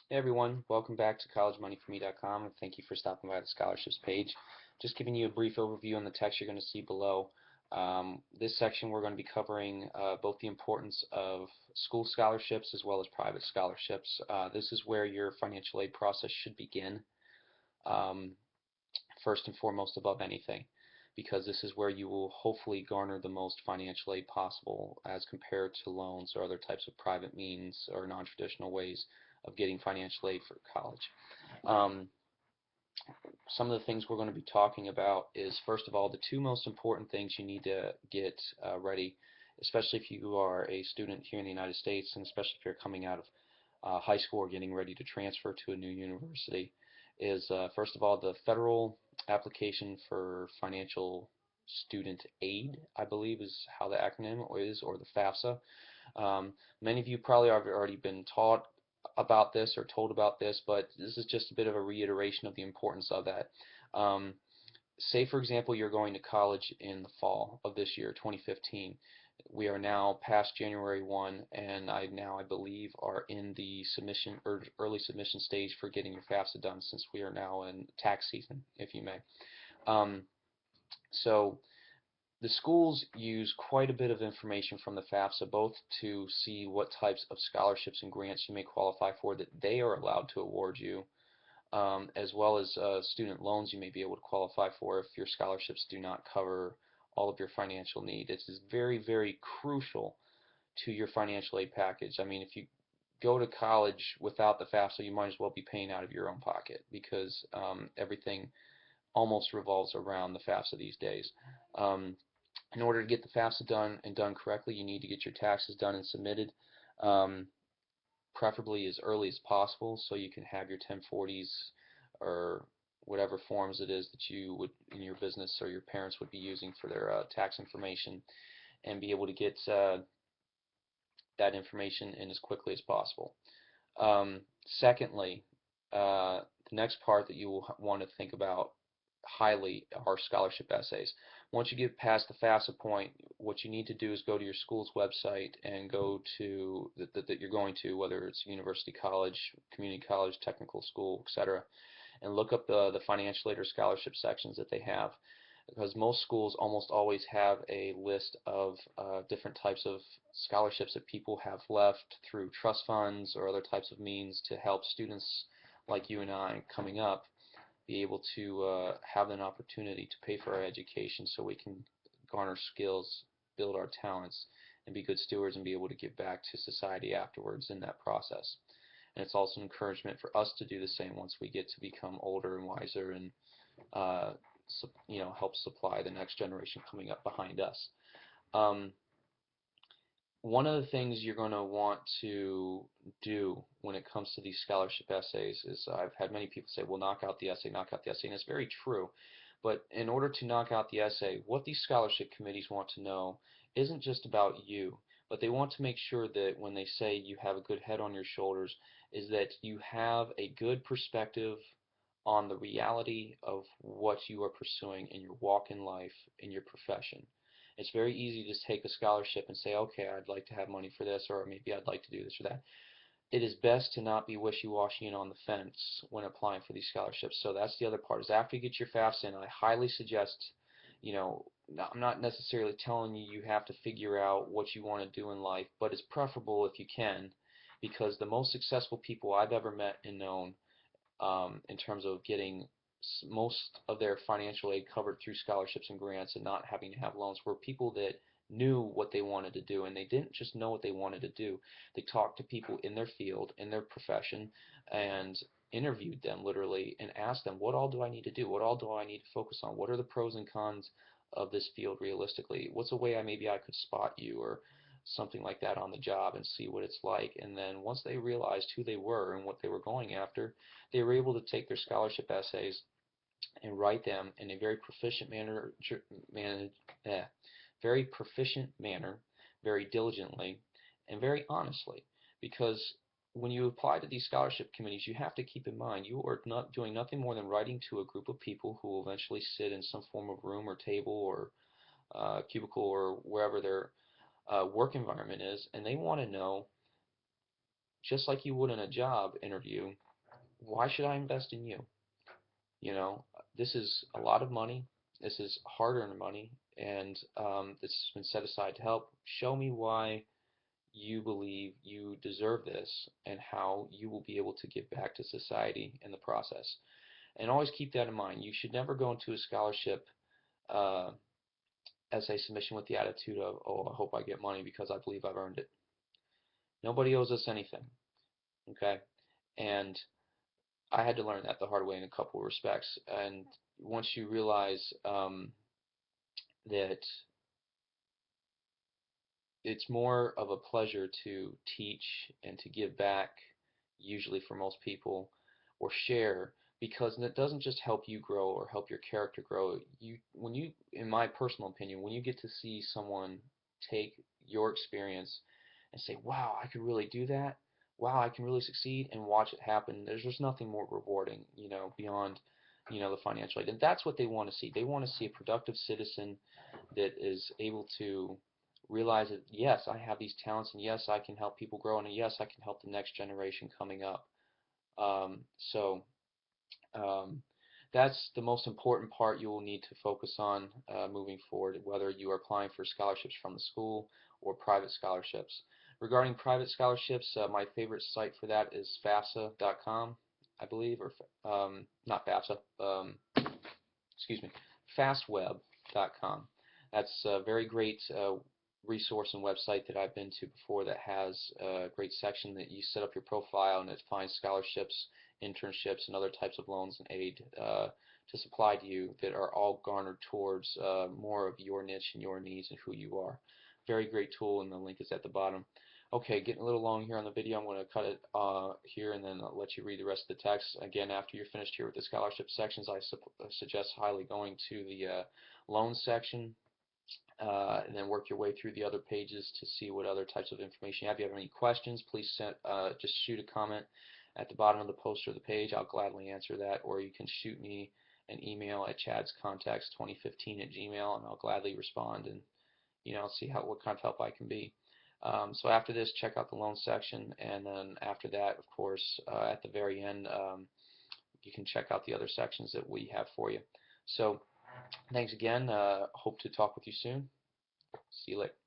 Hey everyone, welcome back to collegemoneyforme.com and thank you for stopping by the scholarships page. Just giving you a brief overview on the text you're going to see below. This section we're going to be covering both the importance of school scholarships as well as private scholarships. This is where your financial aid process should begin, um, first and foremost above anything, because this is where you will hopefully garner the most financial aid possible as compared to loans or other types of private means or non-traditional ways of getting financial aid for college. Um, some of the things we're going to be talking about is, first of all, the two most important things you need to get ready, especially if you are a student here in the United States, and especially if you're coming out of high school or getting ready to transfer to a new university, is first of all the federal application for financial student aid, I believe is how the acronym is, or the FAFSA. Many of you probably have already been taught about this or told about this, but this is just a bit of a reiteration of the importance of that. Um, Say, for example, you're going to college in the fall of this year, 2015. We are now past January 1, and I believe, are in the submission or early submission stage for getting your FAFSA done, since we are now in tax season, if you may. Um, so the schools use quite a bit of information from the FAFSA, both to see what types of scholarships and grants you may qualify for that they are allowed to award you, as well as student loans you may be able to qualify for if your scholarships do not cover all of your financial need. It is very, very crucial to your financial aid package. I mean, if you go to college without the FAFSA, you might as well be paying out of your own pocket, because everything almost revolves around the FAFSA these days. Um, in order to get the FAFSA done and done correctly, you need to get your taxes done and submitted, um, preferably as early as possible, so you can have your 1040s or whatever forms it is that you would in your business or your parents would be using for their tax information, and be able to get that information in as quickly as possible. Secondly, the next part that you will want to think about highly are scholarship essays. Once you get past the FAFSA point, what you need to do is go to your school's website and go to that you're going to, whether it's university, college, community college, technical school, etc., and look up the financial aid or scholarship sections that they have, because most schools almost always have a list of different types of scholarships that people have left through trust funds or other types of means to help students like you and I coming up be able to have an opportunity to pay for our education, so we can garner skills, build our talents, and be good stewards and be able to give back to society afterwards in that process. And it's also an encouragement for us to do the same once we get to become older and wiser, and uh, help supply the next generation coming up behind us. Um, One of the things you're going to want to do when it comes to these scholarship essays is, I've had many people say, well, knock out the essay, knock out the essay, and it's very true. But in order to knock out the essay, what these scholarship committees want to know isn't just about you, but they want to make sure that when they say you have a good head on your shoulders, is that you have a good perspective on the reality of what you are pursuing in your walk in life, in your profession. It's very easy to take a scholarship and say, okay, I'd like to have money for this, or maybe I'd like to do this or that. It is best to not be wishy-washy and on the fence when applying for these scholarships. So that's the other part, is after you get your FAFSA in, I highly suggest, you know, I'm not necessarily telling you you have to figure out what you want to do in life, but it's preferable if you can, because the most successful people I've ever met and known, in terms of getting most of their financial aid covered through scholarships and grants and not having to have loans, were people that knew what they wanted to do, and they didn't just know what they wanted to do. They talked to people in their field, in their profession, and interviewed them literally and asked them, what all do I need to do? What all do I need to focus on? What are the pros and cons of this field realistically? What's a way maybe I could spot you or something like that on the job and see what it's like? And then once they realized who they were and what they were going after, they were able to take their scholarship essays and write them in a very proficient man, eh, very proficient manner, very diligently, and very honestly. Because when you apply to these scholarship committees, you have to keep in mind you are not doing nothing more than writing to a group of people who will eventually sit in some form of room or table or cubicle or wherever their work environment is, and they want to know just like you would in a job interview, why should I invest in you? You know, this is a lot of money. This is hard-earned money, and this has been set aside to help. Show me why you believe you deserve this and how you will be able to give back to society in the process. And always keep that in mind. You should never go into a scholarship uh, essay submission with the attitude of, oh, I hope I get money because I believe I've earned it. Nobody owes us anything, okay? And I had to learn that the hard way in a couple of respects. And once you realize that it's more of a pleasure to teach and to give back, usually for most people, or share, because it doesn't just help you grow or help your character grow. When you, in my personal opinion, when you get to see someone take your experience and say, "Wow, I could really do that. Wow, I can really succeed," and watch it happen, there's just nothing more rewarding, beyond, the financial aid. And that's what they want to see. They want to see a productive citizen that is able to realize that yes, I have these talents, and yes, I can help people grow, and yes, I can help the next generation coming up. So um, that's the most important part you will need to focus on moving forward, whether you are applying for scholarships from the school or private scholarships. Regarding private scholarships, my favorite site for that is FAFSA.com, I believe, or not FAFSA, excuse me, FastWeb.com. That's a very great resource and website that I've been to before that has a great section that you set up your profile and it finds scholarships, internships, and other types of loans and aid to supply to you that are all garnered towards more of your niche and your needs and who you are. Very great tool, and the link is at the bottom. Okay, getting a little long here on the video. I'm going to cut it here and then I'll let you read the rest of the text. Again, after you're finished here with the scholarship sections, I suggest highly going to the loan section and then work your way through the other pages to see what other types of information you have. If you have any questions, please just shoot a comment at the bottom of the post or the page. I'll gladly answer that, or you can shoot me an email at chadscontacts2015@gmail, and I'll gladly respond and see what kind of help I can be. So after this, check out the loan section, and then after that, of course, at the very end, you can check out the other sections that we have for you. So thanks again. Hope to talk with you soon. See you later.